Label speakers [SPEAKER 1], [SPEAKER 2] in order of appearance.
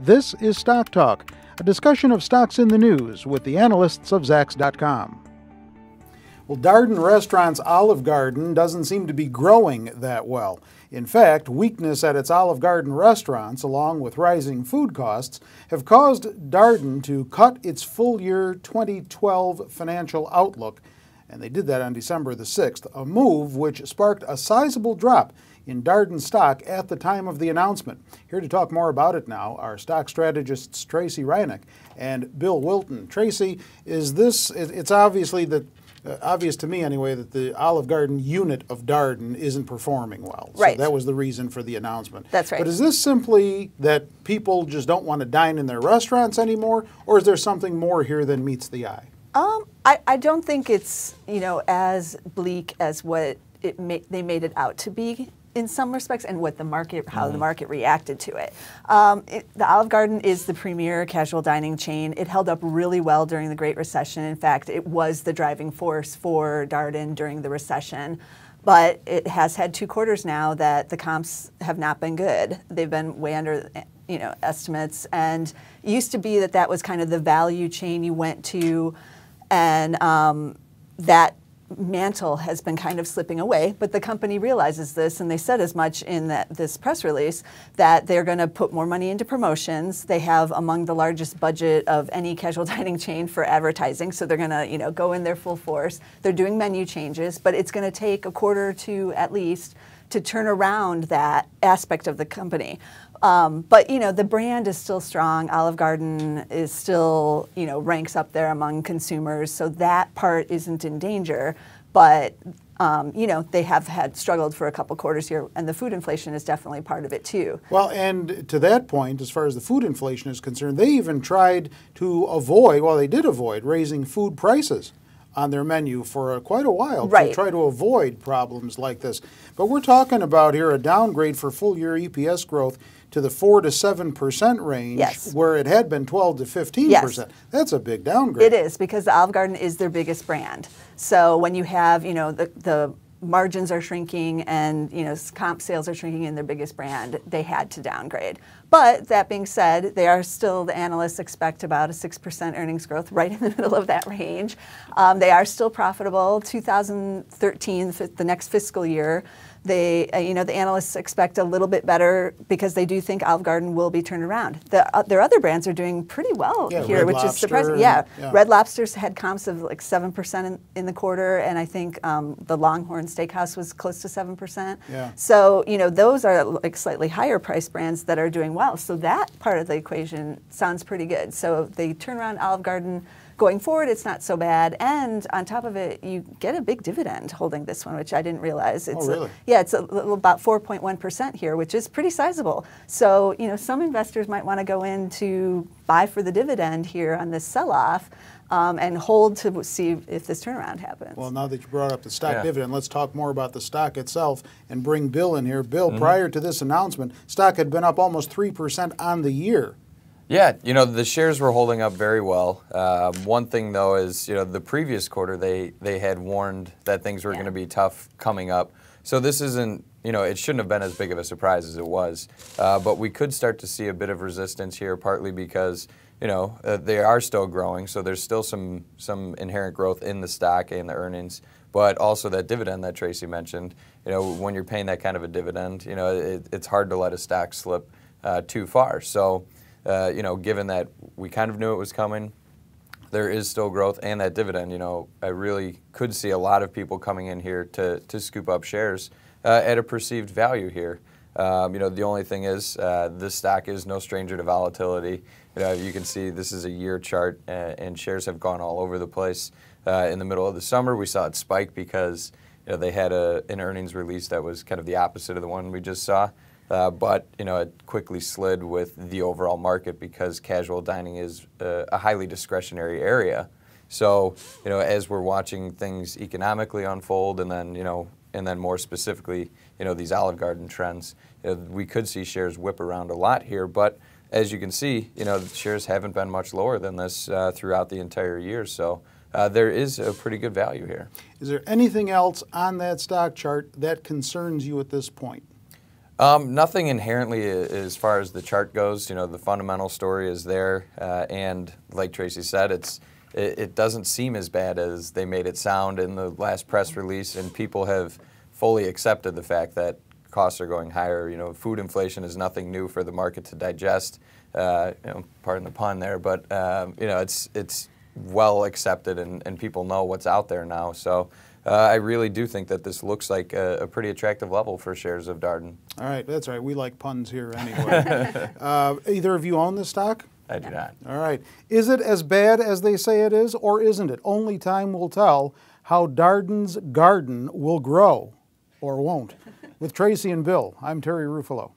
[SPEAKER 1] This is Stock Talk, a discussion of stocks in the news with the analysts of Zacks.com. Well, Darden Restaurants Olive Garden doesn't seem to be growing that well. In fact, weakness at its Olive Garden restaurants, along with rising food costs, have caused Darden to cut its full year 2012 financial outlook, and they did that on December the 6th, a move which sparked a sizable drop in Darden stock at the time of the announcement. Here to talk more about it now are stock strategists Tracy Reineck and Bill Wilton. Tracy, it's obviously that obvious to me anyway that the Olive Garden unit of Darden isn't performing well.
[SPEAKER 2] Right.
[SPEAKER 1] So that was the reason for the announcement.
[SPEAKER 2] That's right.
[SPEAKER 1] But is this simply that people just don't want to dine in their restaurants anymore, or is there something more here than meets the eye?
[SPEAKER 2] I don't think it's as bleak as what they made it out to be in some respects, and what the market, how the market reacted to it. The Olive Garden is the premier casual dining chain. It held up really well during the Great Recession. In fact, it was the driving force for Darden during the recession. But it has had 2 quarters now that the comps have not been good. They've been way under estimates, and it used to be that was kind of the value chain you went to, and that mantle has been kind of slipping away, but the company realizes this, and they said as much in this press release that they're going to put more money into promotions. They have among the largest budget of any casual dining chain for advertising, so they're going to go in their full force. They're doing menu changes, but it's going to take a quarter or 2 at least to turn around that aspect of the company. But the brand is still strong. Olive Garden is still, ranks up there among consumers, so that part isn't in danger. But they have struggled for a couple quarters here, and the food inflation is definitely part of it too.
[SPEAKER 1] Well, and to that point, as far as the food inflation is concerned, they even tried to avoid, they did avoid raising food prices on their menu for quite a while to try to avoid problems like this. But we're talking about here a downgrade for full year EPS growth to the 4 to 7% range, where it had been 12 to 15%. Yes. That's a big downgrade.
[SPEAKER 2] It is, because the Olive Garden is their biggest brand. So when you have, the margins are shrinking and, comp sales are shrinking in their biggest brand, they had to downgrade. But that being said, they are still, the analysts expect about a 6% earnings growth right in the middle of that range. They are still profitable. 2013, the next fiscal year, they, the analysts expect a little bit better because they do think Olive Garden will be turned around. Their other brands are doing pretty well here, which is surprising. Red Lobster's had comps of like 7% in the quarter, and I think the Longhorn Steakhouse was close to 7%.
[SPEAKER 1] Yeah.
[SPEAKER 2] So, those are like slightly higher price brands that are doing well. So that part of the equation sounds pretty good. So if they turn around Olive Garden going forward, it's not so bad. And on top of it, you get a big dividend holding this one, which I didn't realize. It's
[SPEAKER 1] really?
[SPEAKER 2] It's a little about 4.1% here, which is pretty sizable. So, some investors might want to go in to buy for the dividend here on this sell-off and hold to see if this turnaround happens.
[SPEAKER 1] Well, now that you brought up the stock dividend, let's talk more about the stock itself and bring Bill in here. Bill, prior to this announcement, stock had been up almost 3% on the year.
[SPEAKER 3] Yeah, the shares were holding up very well. One thing, though, is, the previous quarter they had warned that things were going to be tough coming up. So this isn't, it shouldn't have been as big of a surprise as it was. But we could start to see a bit of resistance here, partly because, they are still growing. So there's still some inherent growth in the stock and the earnings. But also that dividend that Tracy mentioned, when you're paying that kind of a dividend, it's hard to let a stock slip too far. So, given that we kind of knew it was coming, there is still growth and that dividend, I really could see a lot of people coming in here to scoop up shares at a perceived value here. The only thing is this stock is no stranger to volatility. You can see this is a year chart and shares have gone all over the place. In the middle of the summer, we saw it spike because they had an earnings release that was kind of the opposite of the one we just saw. But it quickly slid with the overall market because casual dining is a highly discretionary area. So, as we're watching things economically unfold, and then more specifically, these Olive Garden trends, we could see shares whip around a lot here. But as you can see, shares haven't been much lower than this throughout the entire year. So there is a pretty good value here.
[SPEAKER 1] Is there anything else on that stock chart that concerns you at this point?
[SPEAKER 3] Nothing inherently as far as the chart goes. You know, the fundamental story is there, and like Tracy said, it doesn't seem as bad as they made it sound in the last press release, and people have fully accepted the fact that costs are going higher. You know, food inflation is nothing new for the market to digest. You know, pardon the pun there, but you know, it's well accepted, and people know what's out there now. So I really do think that this looks like a pretty attractive level for shares of Darden.
[SPEAKER 1] All right, that's right. We like puns here anyway. Either of you own the stock?
[SPEAKER 3] I do not.
[SPEAKER 1] All right. Is it as bad as they say it is, or isn't it? Only time will tell how Darden's garden will grow, or won't. With Tracy and Bill, I'm Terry Ruffalo.